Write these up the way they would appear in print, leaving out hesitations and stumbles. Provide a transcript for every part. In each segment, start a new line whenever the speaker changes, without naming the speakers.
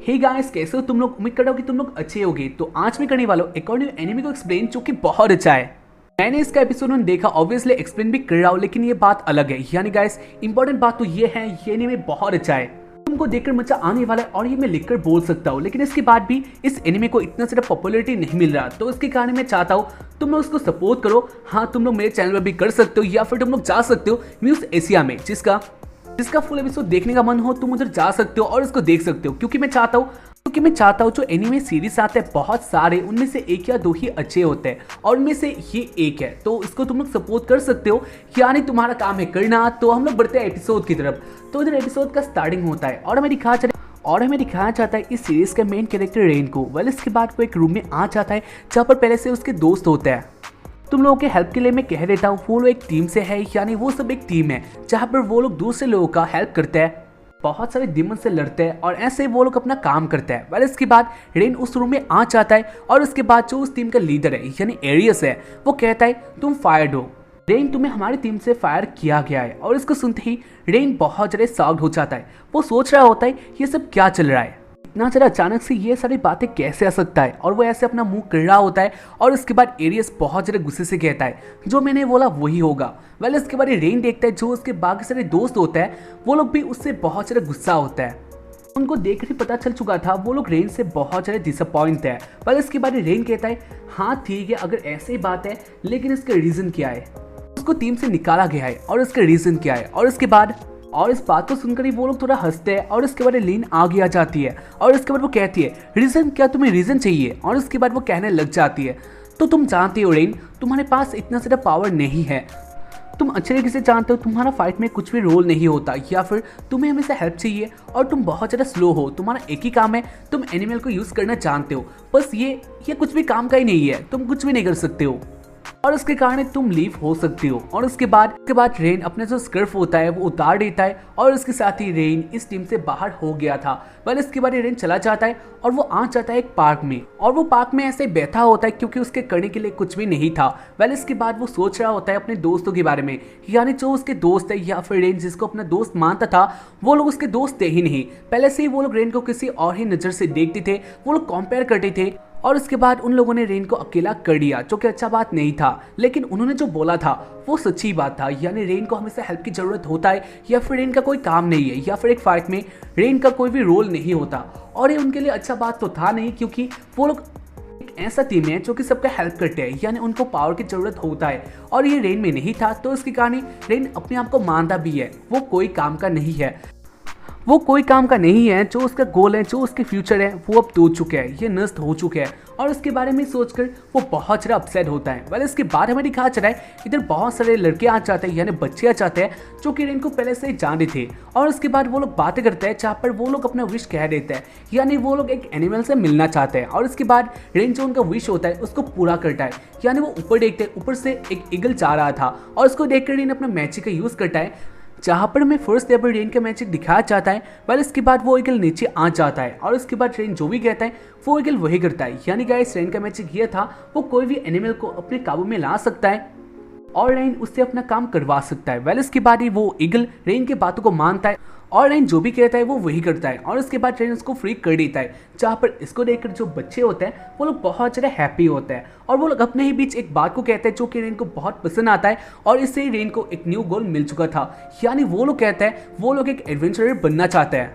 Hey guys, कैसे हो तुम लोग। उम्मीद कर रहा हूँ कि तुम लोग अच्छे होगे। तो आज मैं करने वाला हूँ एक और न्यू एनिमे को एक्सप्लेन, जो कि बहुत अच्छा है। मैंने इसका एपिसोड में देखा, ऑब्वियसली एक्सप्लेन भी कर रहा हूँ, लेकिन ये बात अलग है। यानी गाइस, इंपॉर्टेंट बात तो ये है, ये एनिमे बहुत अच्छा है, तुमको देखकर मजा आने वाला है। और ये मैं लिखकर बोल सकता हूँ, लेकिन इसके बाद भी इस एनिमे को इतना ज़्यादा पॉपुलैरिटी नहीं मिल रहा। तो इसके कारण मैं चाहता हूँ तुम लोग उसको सपोर्ट करो। हाँ, तुम लोग मेरे चैनल पर भी कर सकते हो, या फिर तुम लोग जा सकते हो म्यूज एशिया में, जिसका फुल एपिसोड देखने का मन हो, तुम उधर जा सकते हो और इसको देख सकते हो। क्योंकि मैं चाहता हूँ जो एनिमे सीरीज आते हैं बहुत सारे, उनमें से एक या दो ही अच्छे होते हैं, और उनमें से ये एक है। तो इसको तुम लोग सपोर्ट कर सकते हो, यानी तुम्हारा काम है करना। तो हम लोग बढ़ते हैं एपिसोड की तरफ। तो इधर एपिसोड का स्टार्टिंग होता है और हमें दिखाया जाता है इस सीरीज का मेन कैरेक्टर रेन को। वेल, इसके बाद वो एक रूम में आ जाता है जहाँ पर पहले से उसके दोस्त होते हैं। तुम लोगों के हेल्प के लिए मैं कह देता हूँ, वो लोग एक टीम से है, यानी वो सब एक टीम है जहाँ पर वो लोग दूसरे लोगों का हेल्प करते हैं, बहुत सारे डिमन से लड़ते हैं, और ऐसे वो लोग अपना काम करते हैं। वेल, इसके बाद रेन उस रूम में आ जाता है, और उसके बाद जो उस टीम का लीडर है यानी एरियस है, वो कहता है तुम फायर्ड हो रेन, तुम्हें हमारी टीम से फायर किया गया है। और इसको सुनते ही रेन बहुत ज़्यादा शॉक्ड हो जाता है। वो सोच रहा होता है ये सब क्या चल रहा है, इतना ज़्यादा अचानक से ये सारी बातें कैसे आ सकता है। और वो ऐसे अपना मुंह कर रहा होता है, और उसके बाद एरियस बहुत ज़्यादा गुस्से से कहता है जो मैंने बोला वही होगा। वेल, इसके बाद रेन देखता है जो उसके बाकी सारे दोस्त होते हैं, वो लोग भी उससे बहुत ज़्यादा गुस्सा होता है। उनको देखकर ही पता चल चुका था, वो लोग रेन से बहुत ज़्यादा डिसअपॉइंट है। वेल, इसके बाद रेन कहता है हाँ ठीक है, अगर ऐसी बात है, लेकिन इसका रीज़न क्या है, उसको टीम से निकाला गया है और इसका रीज़न क्या है। और इस बात को सुनकर ही वो लोग थोड़ा हंसते हैं, और इसके बाद लीन आगे आ जाती है, और इसके बाद वो कहती है रीज़न क्या, तुम्हें रीज़न चाहिए। और इसके बाद वो कहने लग जाती है तो तुम जानते हो रेन, तुम्हारे पास इतना ज़्यादा पावर नहीं है, तुम अच्छे तरीके से जानते हो तुम्हारा फाइट में कुछ भी रोल नहीं होता, या फिर तुम्हें हमेशा हेल्प चाहिए, और तुम बहुत ज़्यादा स्लो हो। तुम्हारा एक ही काम है, तुम एनिमल को यूज़ करना जानते हो, बस ये कुछ भी काम का ही नहीं है, तुम कुछ भी नहीं कर सकते हो, और उसके कारण तुम लीव हो सकती हो। और उसके बाद रेन अपने जो स्कार्फ होता है वो उतार देता है, और उसके साथ ही रेन इस टीम से बाहर हो गया था। वेल, इसके बाद रेन चला जाता है और वो आ जाता है एक पार्क में, और वो पार्क में ऐसे बैठा होता है क्योंकि उसके करने के लिए कुछ भी नहीं था। वेल, इसके बाद वो सोच रहा होता है अपने दोस्तों के बारे में, यानी जो उसके दोस्त है, या फिर रेन जिसको अपना दोस्त मानता था, वो लोग उसके दोस्त थे ही नहीं। पहले से ही वो लोग रेन को किसी और ही नज़र से देखते थे, वो लोग कंपेयर करते थे। और उसके बाद उन लोगों ने रेन को अकेला कर दिया, जो कि अच्छा बात नहीं था, लेकिन उन्होंने जो बोला था वो सच्ची बात था। यानी रेन को हमेशा हेल्प की ज़रूरत होता है, या फिर रेन का कोई काम नहीं है, या फिर एक फाइट में रेन का कोई भी रोल नहीं होता। और ये उनके लिए अच्छा बात तो था नहीं, क्योंकि वो लोग एक ऐसा टीम है जो कि सबका हेल्प करते हैं, यानी उनको पावर की ज़रूरत होता है, और ये रेन में नहीं था। तो इसके कारण रेन अपने आप को मानता भी है वो कोई काम का नहीं है, जो उसका गोल है, जो उसके फ्यूचर है, वो अब टूट चुके हैं, ये नष्ट हो चुके हैं। और उसके बारे में सोचकर वो बहुत ज़्यादा अपसेट होता है। वेल, इसके बाद हमें दिखाया चला है इधर बहुत सारे लड़के आ जाते हैं, यानी बच्चे आ जाते हैं, जो कि रेन को पहले से ही जानते थे। और उसके बाद वो लोग बातें करते हैं, जहाँ पर वो लोग अपना विश कह देते हैं, यानी वो लोग एक एनिमल से मिलना चाहते हैं। और उसके बाद रेन जो उनका विश होता है उसको पूरा करता है, यानी वो ऊपर देखते हैं, ऊपर से एक ईगल जा रहा था, और उसको देखकर रेन अपना मैजिक का यूज़ करता है, जहाँ पर हमें फर्स्ट एवर रेन का मैजिक दिखाया जाता है। वेल, इसके बाद वो ईगल नीचे आ जाता है, और उसके बाद रेन जो भी कहता है वो ईगल वही करता है। यानी गाइस, रेन का मैजिक ये था, वो कोई भी एनिमल को अपने काबू में ला सकता है, और रेन उससे अपना काम करवा सकता है। वेल, इसके बाद ही वो ईगल रेन के बातों को मानता है, और रेन जो भी कहता है वो वही करता है। और उसके बाद रेन उसको फ्री कर देता है, जहाँ पर इसको देखकर जो बच्चे होते हैं वो लोग बहुत ज़्यादा हैप्पी होते हैं, और वो लोग अपने ही बीच एक बात को कहते हैं जो कि रेन को बहुत पसंद आता है। और इससे ही रेन को एक न्यू गोल मिल चुका था, यानी वो लोग कहते हैं वो लोग एक एडवेंचरर बनना चाहते हैं,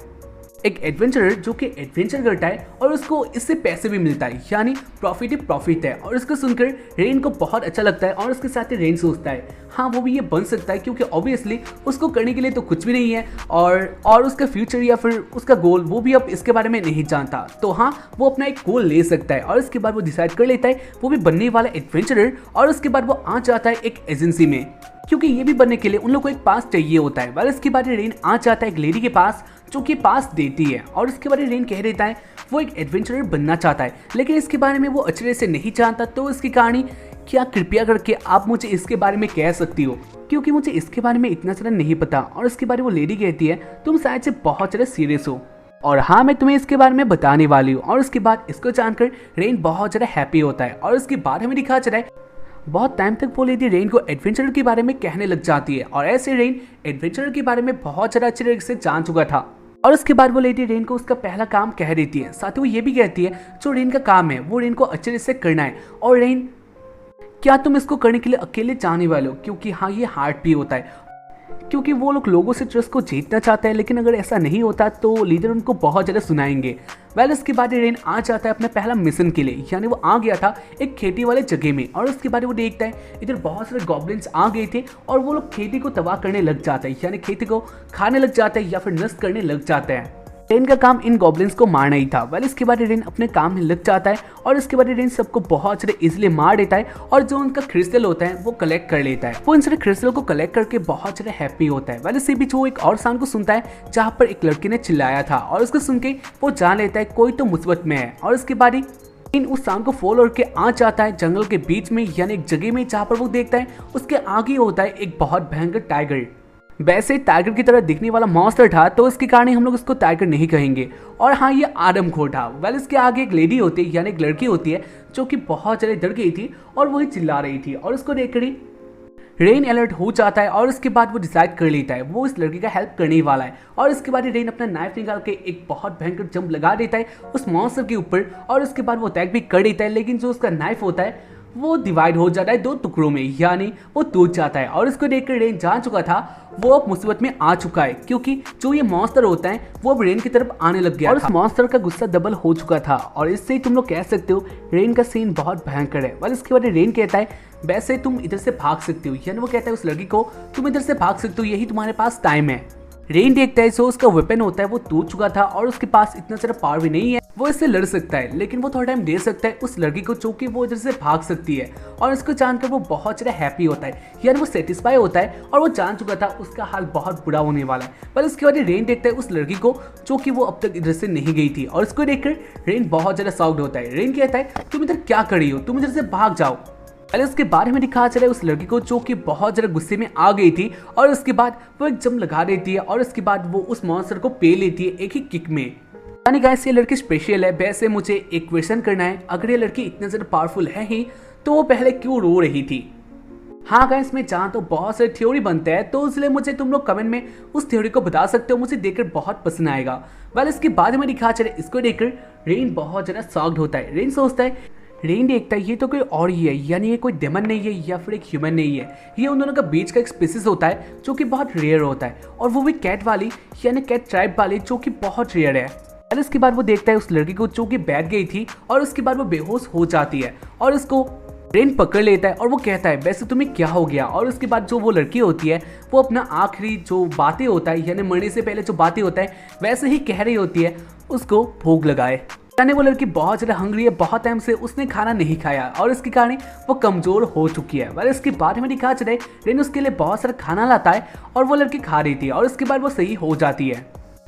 एक एडवेंचरर जो कि एडवेंचर करता है, और उसको इससे पैसे भी मिलता है, यानी प्रॉफिट ही प्रॉफिट है। और इसको सुनकर रेन को बहुत अच्छा लगता है, और उसके साथ ही रेन सोचता है हाँ वो भी ये बन सकता है, क्योंकि ऑब्वियसली उसको करने के लिए तो कुछ भी नहीं है, और उसका फ्यूचर या फिर उसका गोल वो भी अब इसके बारे में नहीं जानता। तो हाँ, वो अपना एक गोल ले सकता है, और इसके बाद वो डिसाइड कर लेता है वो भी बनने वाला एडवेंचरर। और उसके बाद वो आ जाता है एक एजेंसी में, क्योंकि ये भी बनने के लिए उन लोग को एक पास चाहिए होता है। वेल, इसके बाद रेन आ जाता है एक लेडी के पास, जो कि पास देती है, और इसके बारे में रेन कह देता है वो एक एडवेंचरर बनना चाहता है, लेकिन इसके बारे में वो अच्छे तरह से नहीं जानता। तो इसकी कहानी क्या कृपया करके आप मुझे इसके बारे में कह सकती हो, क्योंकि मुझे इसके बारे में इतना ज़्यादा नहीं पता। और इसके बारे में वो लेडी कहती है तुम शायद से बहुत ज़्यादा सीरियस हो, और हाँ मैं तुम्हें इसके बारे में बताने वाली हूँ। और उसके बाद इसको जानकर रेन बहुत ज़्यादा हैप्पी होता है, और उसके बाद हमें दिखा चला है बहुत टाइम तक वो लेडी रेन को एडवेंचर के बारे में कहने लग जाती है, और ऐसे रेन एडवेंचर के बारे में बहुत ज़्यादा अच्छे तरीके से जान चुका था। और उसके बाद वो लेडी रेन को उसका पहला काम कह देती है। साथ ही वो ये भी कहती है जो रेन का काम है वो रेन को अच्छे से करना है। और रेन, क्या तुम इसको करने के लिए अकेले जाने वाले हो? क्योंकि हाँ, ये हार्ड भी होता है, क्योंकि वो लोग लोगों से ट्रस्ट को जीतना चाहते हैं, लेकिन अगर ऐसा नहीं होता तो लीडर उनको बहुत ज़्यादा सुनाएंगे। वेल, उसके बाद रेन आ जाता है अपने पहला मिशन के लिए, यानी वो आ गया था एक खेती वाले जगह में। और उसके बाद वो देखता है इधर बहुत सारे गॉब्लिन्स आ गए थे और वो लोग खेती को तबाह करने लग जाते हैं, यानी खेती को खाने लग जाते हैं या फिर नष्ट करने लग जाते हैं। रेन का काम इन गॉब्लिन्स को मारना ही था। वेल, इसके बाद रेन अपने काम में लग जाता है और इसके बाद रेन सबको बहुत सारे इजीली मार देता है और जो उनका क्रिस्टल होता है वो कलेक्ट कर लेता है। वो इन सारे क्रिस्टल को कलेक्ट करके बहुत सारे हैप्पी होता है। वेल, इसी बीच वो एक और साउंड को सुनता है जहाँ पर एक लड़की ने चिल्लाया था और उसको सुन के वो जान लेता है कोई तो मुसीबत में है। और उसके बाद ही उस साउंड को फॉलो करके आ जाता है जंगल के बीच में, यानी एक जगह में जहाँ पर वो देखता है उसके आगे होता है एक बहुत भयंकर टाइगर। वैसे टाइगर की तरह दिखने वाला मॉन्स्टर था, तो इसके कारण हम लोग इसको टाइगर नहीं कहेंगे। और हाँ, ये आदमखोर था। वेल, इसके आगे एक लेडी होती है, यानी एक लड़की होती है जो कि बहुत ज़्यादा डर गई थी और वही चिल्ला रही थी। और उसको देखकर ही रेन अलर्ट हो जाता है और उसके बाद वो डिसाइड कर लेता है वो इस लड़की का हेल्प करने वाला है। और इसके बाद रेन अपना नाइफ निकाल के एक बहुत भयंकर जंप लगा देता है उस मॉन्स्टर के ऊपर और उसके बाद वो अटैक भी कर देता है। लेकिन जो उसका नाइफ होता है वो डिवाइड हो जाता है दो टुकड़ों में, यानी वो टूट जाता है। और इसको देखकर रेन जान चुका था वो अब मुसीबत में आ चुका है, क्योंकि जो ये मॉन्स्टर होता है वो अब रेन की तरफ आने लग गया और उस मॉन्स्टर का गुस्सा डबल हो चुका था। और इससे ही तुम लोग कह सकते हो रेन का सीन बहुत भयंकर है। और इसके बाद रेन कहता है वैसे तुम इधर से भाग सकते हो, यानी वो कहता है उस लड़की को तुम इधर से भाग सकते हो, यही तुम्हारे पास टाइम है। रेन देखता है जो उसका वेपन होता है वो टूट चुका था और उसके पास इतना सारा पावर भी नहीं है वो इससे लड़ सकता है, लेकिन वो थोड़ा टाइम दे सकता है उस लड़की को जो कि वो इधर से भाग सकती है। और इसको जानकर वो बहुत ज़्यादा हैप्पी होता है, यानी वो सेटिस्फाई होता है और वो जान चुका था उसका हाल बहुत बुरा होने वाला है। पर इसके बाद रेन देखता है उस लड़की को जो कि वो अब तक इधर से नहीं गई थी और इसको देखकर रेन बहुत ज़्यादा शॉक्ड होता है। रेन कहता है तुम इधर क्या कर रही हो, तुम इधर से भाग जाओ। पहले उसके बारे में दिखाया चला उस लड़की को जो कि बहुत ज़्यादा गुस्से में आ गई थी और उसके बाद वो एक जंप लगा देती है और उसके बाद वो उस मॉन्स्टर को पे लेती है एक ही किक में। यानी गाइस ये लड़की स्पेशल है। वैसे मुझे एक क्वेश्चन करना है, अगर ये लड़की इतने ज़्यादा पावरफुल है ही तो वो पहले क्यों रो रही थी? हाँ गाइस, मैं जानता हूँ बहुत सारे थ्योरी बनते हैं, तो इसलिए मुझे तुम लोग कमेंट में उस थ्योरी को बता सकते हो, मुझे देखकर बहुत पसंद आएगा। वेल, इसके बाद में दिखा चले इसको देखकर रेन बहुत ज़्यादा शॉक्ड होता है। रेन सोचता है, रेन देखता है ये तो कोई और ही है, यानी ये कोई डेमन नहीं है या फिर एक ह्यूमन नहीं है, ये उन दोनों का बीच का एक स्पीसीज होता है जो कि बहुत रेयर होता है और वो भी कैट वाली, यानी कैट ट्राइब वाली, जो कि बहुत रेयर है। और इसके बाद वो देखता है उस लड़की को जो कि बैठ गई थी और उसके बाद वो बेहोश हो जाती है और उसको रेन पकड़ लेता है और वो कहता है वैसे तुम्हें क्या हो गया। और उसके बाद जो वो लड़की होती है वो अपना आखिरी जो बातें होता है, यानी मरने से पहले जो बातें होता है वैसे ही कह रही होती है उसको भूख लगाए। यानी वो लड़की बहुत ज़्यादा हंग्री है, बहुत टाइम से उसने खाना नहीं खाया और इसके कारण वो कमज़ोर हो चुकी है। वह इसके बारे में दिखा चले रेन उसके लिए बहुत सारा खाना लाता है और वो लड़की खा रही थी और इसके बाद वो सही हो जाती है।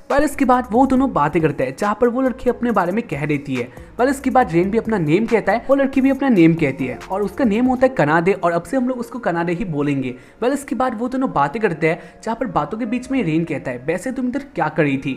पर इसके बाद वो दोनों बातें करते हैं जहाँ पर वो लड़की अपने बारे में कह देती है। पर इसके बाद रेन भी अपना नेम कहता है, वो लड़की भी अपना नेम कहती है और उसका नेम होता है कनाडे और अब से हम लोग उसको कनाडे ही बोलेंगे। पर इसके बाद वो दोनों बातें करते हैं जहाँ पर बातों के बीच में रेन कहता है वैसे तुम इधर क्या कर रही थी?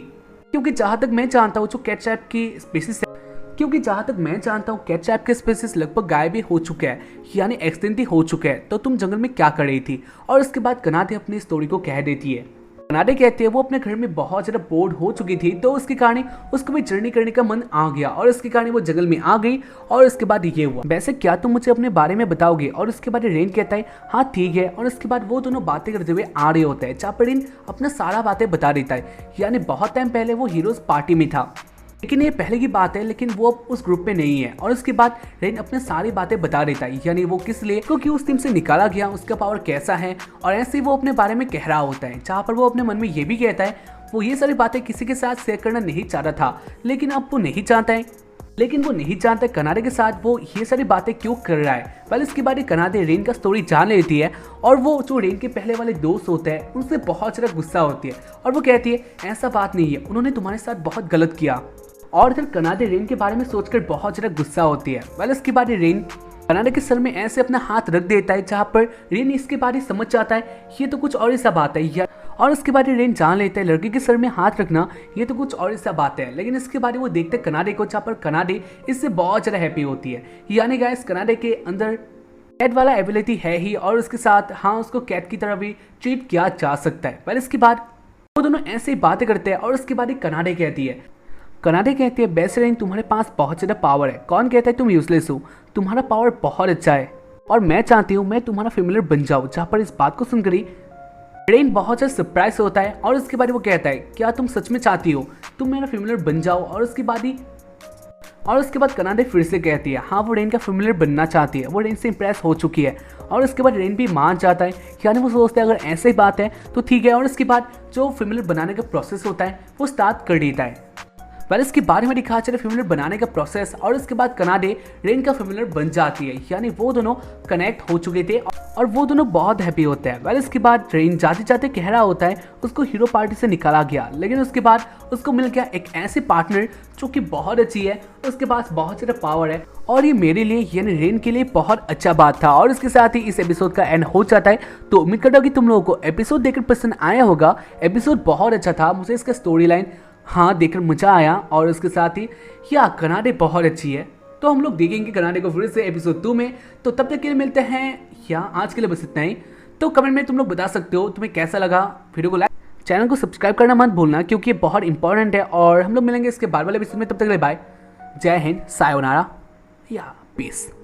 क्योंकि जहाँ तक मैं जानता हूँ जो कैट ट्रैप की स्पीसीज है, क्योंकि जहाँ तक मैं जानता हूँ कैट ट्रैप के स्पीसीज लगभग गायब ही हो चुके हैं, यानी एक्सटेंट ही हो चुके हैं, तो तुम जंगल में क्या कर रही थी? और इसके बाद कनाडे अपनी स्टोरी को कह देती है। कनाडे कहती है वो अपने घर में बहुत ज़्यादा बोर्ड हो चुकी थी, तो उसके कारण उसको भी जर्नी करने का मन आ गया और इसके कारण वो जंगल में आ गई और इसके बाद ये हुआ। वैसे क्या तुम मुझे अपने बारे में बताओगे? और उसके बाद रेन कहता है हाँ ठीक है। और इसके बाद वो दोनों बातें करते हुए आ रहे होते हैं जहाँ पर रेन अपना सारा बातें बता देता है, यानी बहुत टाइम पहले वो हीरोज पार्टी में था, लेकिन ये पहले की बात है, लेकिन वो अब उस ग्रुप में नहीं है। और उसके बाद रेन अपने सारी बातें बता देता है, यानी वो किस लिए, क्योंकि उस टीम से निकाला गया, उसका पावर कैसा है और ऐसे ही वो अपने बारे में कह रहा होता है, जहाँ पर वो अपने मन में ये भी कहता है वो ये सारी बातें किसी के साथ शेयर करना नहीं चाहता था, लेकिन अब वो नहीं चाहता है, लेकिन वो नहीं जानता कनाडे के साथ वो ये सारी बातें क्यों कर रहा है। पहले इसके बाद कनाडे रेन का स्टोरी जान लेती है और वो जो रेन के पहले वाले दोस्त होते हैं उनसे बहुत ज़्यादा गुस्सा होती है और वो कहती है ऐसा बात नहीं है, उन्होंने तुम्हारे साथ बहुत गलत किया। और फिर कनाडे रेन के बारे में सोचकर बहुत ज़्यादा गुस्सा होती है। पहले इसके बाद रेन कनाडे के सर में ऐसे अपना हाथ रख देता है, जहाँ पर रेन इसके बारे में समझ जाता है ये तो कुछ और ही सा बात है यार। और इसके बाद रेन जान लेता है लड़की के सर में हाथ रखना ये तो कुछ और ही सा बात है। लेकिन इसके बाद वो देखते हैं कनाडे को, जहाँ पर कनाडे इससे बहुत ज़्यादा हैप्पी होती है, यानी गाइस कनाडे के अंदर कैट वाला एबिलिटी है ही और उसके साथ हाँ उसको कैट की तरह भी ट्रीट किया जा सकता है। पर इसके बाद वो दोनों ऐसे ही बातें करते हैं और उसके बाद ही कनाडे कहती है बेस्ट फ्रेंड तुम्हारे पास बहुत ज़्यादा पावर है। कौन कहता है तुम यूजलेस हो, तुम्हारा पावर बहुत अच्छा है और मैं चाहती हूँ मैं तुम्हारा फेमिलियर बन जाऊँ। जहाँ पर इस बात को सुनकर ही रेन बहुत ज़्यादा सरप्राइज होता है और उसके बाद वो कहता है क्या तुम सच में चाहती हो तुम मेरा फेमिलियर बन जाओ। और उसके बाद कनाडे फिर से कहती है हाँ वो रेन का फेमिलियर बनना चाहती है, वो रेन से इंप्रेस हो चुकी है। और उसके बाद रेन भी मान जाता है, यानी वो सोचता है अगर ऐसे ही बात है तो ठीक है। और उसके बाद जो फेमिलियर बनाने का प्रोसेस होता है वो स्टार्ट कर देता है। पहले इसके बारे में दिखाया चले फेमिलियर बनाने का प्रोसेस और उसके बाद कनाडे रेन का फेमिलियर बन जाती है, यानी वो दोनों कनेक्ट हो चुके थे और वो दोनों बहुत हैप्पी होते हैं। वेल इसके बाद रेन जाते जाते कह रहा होता है उसको हीरो पार्टी से निकाला गया, लेकिन उसके बाद उसको मिल गया एक ऐसे पार्टनर जो कि बहुत अच्छी है, उसके पास बहुत ज़्यादा पावर है और ये मेरे लिए यानी रेन के लिए बहुत अच्छा बात था। और इसके साथ ही इस एपिसोड का एंड हो जाता है। तो उम्मीद करता हूँ कि तुम लोगों को एपिसोड देखकर पसंद आया होगा। एपिसोड बहुत अच्छा था, मुझे इसका स्टोरी लाइन हाँ देखकर मजा आया और उसके साथ ही या कनाडे बहुत अच्छी है। तो हम लोग देखेंगे कनाडे को फिर से एपिसोड 2 में। तो तब तक के लिए मिलते हैं, या आज के लिए बस इतना ही। तो कमेंट में तुम लोग बता सकते हो तुम्हें कैसा लगा। वीडियो को लाइक, चैनल को सब्सक्राइब करना मत भूलना क्योंकि ये बहुत इंपॉर्टेंट है। और हम लोग मिलेंगे इसके बाद वाले एपिसोड में, तब तक के लिए बाय, जय हिंद, सायोनारा या पीस।